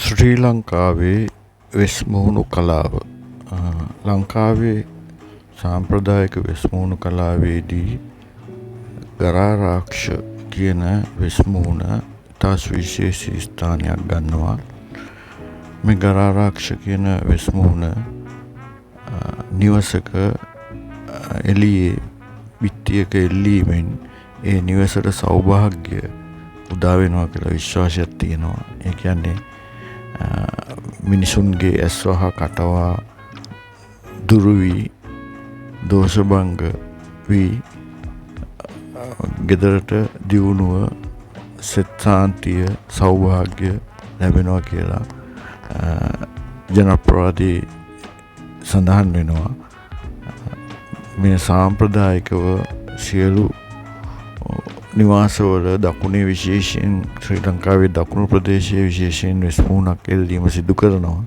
ශ්‍රී ලංකාවේ වෙස්මුහුණු කලාව ලංකාවේ සාම්ප්‍රදායික වෙස්මුහුණු කලාවේදී ගරාරාක්ෂ කියන වෙස්මුහුණ ඉතා සුවිශේෂී ස්ථානයක් ගන්නවා. මේ ගරාරාක්ෂ කියන වෙස්මුහුණ නිවසක එළියේ බිත්තියක එල්ලීමෙන් ඒ නිවසට සෞභාග්‍ය උදා වෙනවා කියලා විශ්වාසයක් තියෙනවා. ඒ කියන්නේ මිනිසුන්ගේ ඇස් වහ කටවා දුරු වී දෝෂභංග වී ගෙදරට දියුණුව සෙත් සාන්තිය සෞභාග්‍ය ලැබෙනවා කියලා ජනප්‍රවාදී සඳහන් වෙනවා. මේ සාම්ප්‍රදායිකව සියලු නිවාසවල දකුණේ විශේෂයෙන් ශ්‍රී ලංකාවේ දකුණු ප්‍රදේශයේ විශේෂයෙන් වෙස්මුහුණක් එල්ලීම සිදු කරනවා.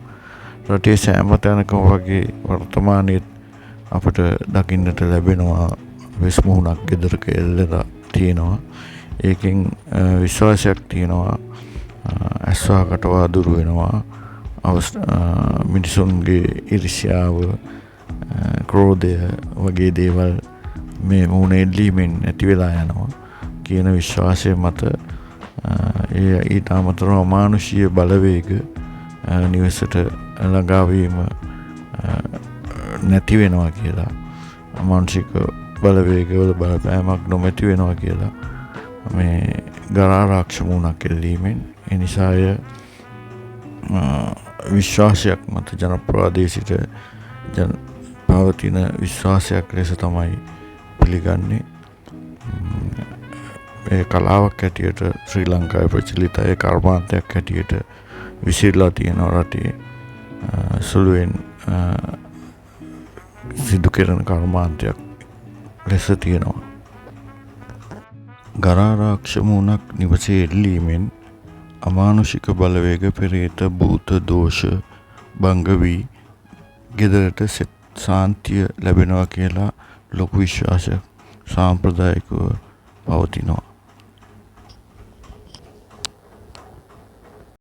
රටේ සෑම තැනකම වගේ වර්තමානයේ අපට දකින්නට ලැබෙනවා වෙස්මුහුණක් ගෙදරක එල්ලලා තියෙනවා. ඒකෙන් විශ්වාසයක් තියෙනවා ඇස්වාකට දුරු වෙනවා. මිනිසුන්ගේ ඊර්ෂ්‍යාව ක්‍රෝධය වගේ දේවල් මේ මුහුණ එල්ලීමෙන් නැති වෙලා යනවා කියන විශ්වාසය මත ඊට අමතරව අමානුෂීය බලවේග නිවසට ළඟාවීම නැති වෙනවා කියලා, මානසික බලවේගවල බලපෑමක් නොමැති වෙනවා කියලා මේ ගරාරාක්ෂ මුහුණක් එල්ලීමෙන්. ඒ නිසාය විශ්වාසයක් මත ජනප්‍රවාදයේ සිට පවතින විශ්වාසයක් ලෙස තමයි පිළිගන්නේ. ඒ කලාවක් හැටියට ශ්‍රී ලංකාවේ ප්‍රචලිත ඒ කර්මාන්තයක් හැටියට විසිරලා තියෙන රටේ සුළුවෙන් සිදු කෙරෙන කර්මාන්තයක් ලෙස තියෙනවා. ගරාරාක්ෂ මුහුණක් නිවසේ එල්ලීමෙන් අමානුෂික බලවේග පෙරේත භූත දෝෂ භංග වී ගෙදරට සෙත් සාන්තිය ලැබෙනවා කියලා ලොකු විශ්වාසයක් සාම්ප්‍රදායිකව පවතිනවා.